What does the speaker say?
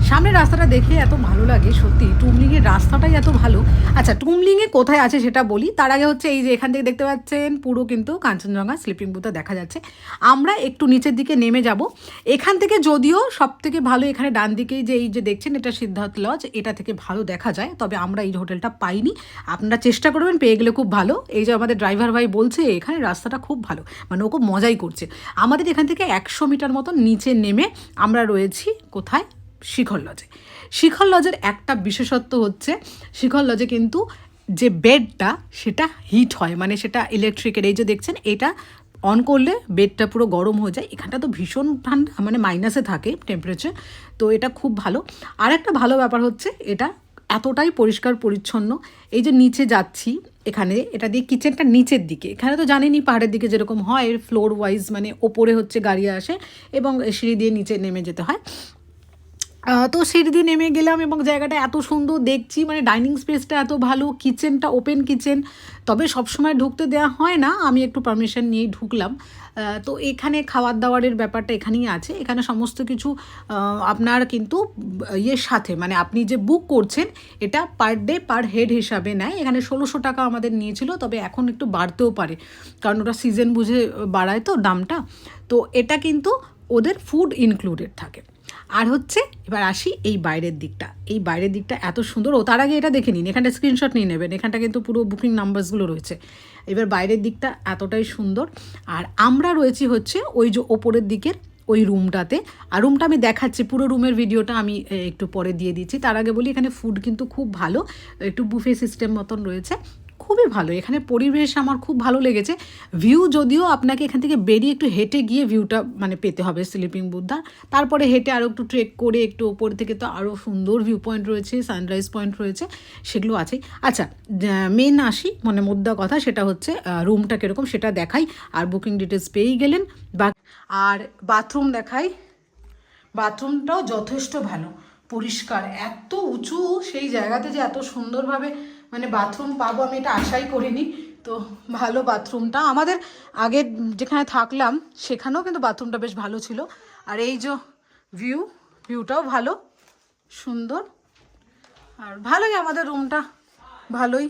সামনের রাস্তাটা দেখে এত ভালো লাগে সত্যি, টুমলিংয়ের রাস্তাটাই এত ভালো। আচ্ছা, টুমলিংয়ে কোথায় আছে সেটা বলি। তার আগে হচ্ছে এই যে এখান থেকে দেখতে পাচ্ছেন পুরো কিন্তু কাঞ্চনজঙ্ঘা স্লিপিং বুথটা দেখা যাচ্ছে। আমরা একটু নিচের দিকে নেমে যাব। এখান থেকে যদিও সব থেকে ভালো এখানে ডান দিকেই যে এই যে দেখছেন এটা সিদ্ধার্থ লজ, এটা থেকে ভালো দেখা যায়। তবে আমরা এই হোটেলটা পাইনি, আপনারা চেষ্টা করবেন, পেয়ে গেলে খুব ভালো। এই যে আমাদের ড্রাইভার ভাই বলছে এখানে রাস্তাটা খুব ভালো, মানে ও খুব মজাই করছে। আমাদের এখান থেকে 100 মিটার মতো নিচে নেমে আমরা রয়েছি কোথায়, শিখর লজে। শিখর লজের একটা বিশেষত্ব হচ্ছে, শিখর লজে কিন্তু যে বেডটা সেটা হিট হয়, মানে সেটা ইলেকট্রিকের। এই যে দেখছেন এটা অন করলে বেডটা পুরো গরম হয়ে যায়। এখানটা তো ভীষণ ঠান্ডা, মানে মাইনাসে থাকে টেম্পারেচার, তো এটা খুব ভালো। আর একটা ভালো ব্যাপার হচ্ছে এটা এতটাই পরিষ্কার পরিচ্ছন্ন। এই যে নিচে যাচ্ছি এখানে, এটা দিয়ে কিচেনটা নিচের দিকে, এখানে তো জানেনই পাহাড়ের দিকে যেরকম হয় ফ্লোর ওয়াইজ, মানে ওপরে হচ্ছে গাড়ি আসে এবং সিঁড়ি দিয়ে নিচে নেমে যেতে হয়। তো সিঁড়ি দিয়ে নেমে গেলাম এবং জায়গাটা এত সুন্দর দেখছি, মানে ডাইনিং স্পেসটা এত ভালো, কিচেনটা ওপেন কিচেন। তবে সবসময় ঢুকতে দেওয়া হয় না, আমি একটু পারমিশন নিয়েই ঢুকলাম। তো এখানে খাবার দাবারের ব্যাপারটা এখানেই আছে। এখানে সমস্ত কিছু আপনার কিন্তু ইয়ের সাথে, মানে আপনি যে বুক করছেন এটা পার ডে পার হেড হিসাবে নেয়। এখানে 1600 টাকা আমাদের নিয়েছিল, তবে এখন একটু বাড়তেও পারে, কারণ ওরা সিজন বুঝে বাড়ায় তো দামটা। তো এটা কিন্তু ওদের ফুড ইনক্লুডেড থাকে। আর হচ্ছে এবার আসি এই বাইরের দিকটা, এই বাইরের দিকটা এত সুন্দর। ও তার আগে এটা দেখে নিন, এখানটা স্ক্রিনশট নিয়ে নেবেন, এখানটা কিন্তু পুরো বুকিং নাম্বারসগুলো রয়েছে। এবার বাইরের দিকটা এতটাই সুন্দর। আর আমরা রয়েছি হচ্ছে ওই যে ওপরের দিকের ওই রুমটাতে। আর রুমটা আমি দেখাচ্ছি, পুরো রুমের ভিডিওটা আমি একটু পরে দিয়ে দিচ্ছি। তার আগে বলি এখানে ফুড কিন্তু খুব ভালো, একটু বুফে সিস্টেম মতন রয়েছে, খুবই ভালো। এখানে পরিবেশ আমার খুব ভালো লেগেছে। ভিউ যদিও আপনাকে এখান থেকে বেরিয়ে একটু হেঁটে গিয়ে ভিউটা মানে পেতে হবে স্লিপিং বুদ্ধা, তারপরে হেঁটে আরও একটু ট্রেক করে একটু ওপর থেকে তো আরও সুন্দর ভিউ পয়েন্ট রয়েছে, সানরাইজ পয়েন্ট রয়েছে, সেগুলো আছেই। আচ্ছা, মেন আসি মানে মুদ্রা কথা, সেটা হচ্ছে রুমটা কীরকম সেটা দেখাই। আর বুকিং ডিটেলস পেয়েই গেলেন। বা আর বাথরুম দেখাই, বাথরুমটাও যথেষ্ট ভালো, পরিষ্কার, এত উঁচু সেই জায়গাতে যে এত সুন্দরভাবে মানে বাথরুম পাবো আমি এটা আশাই করিনি। তো ভালো বাথরুমটা, আমাদের আগে যেখানে থাকলাম সেখানেও কিন্তু বাথরুমটা বেশ ভালো ছিল। আর এই যে ভিউটাও ভালো সুন্দর, আর ভালোই আমাদের রুমটা ভালোই।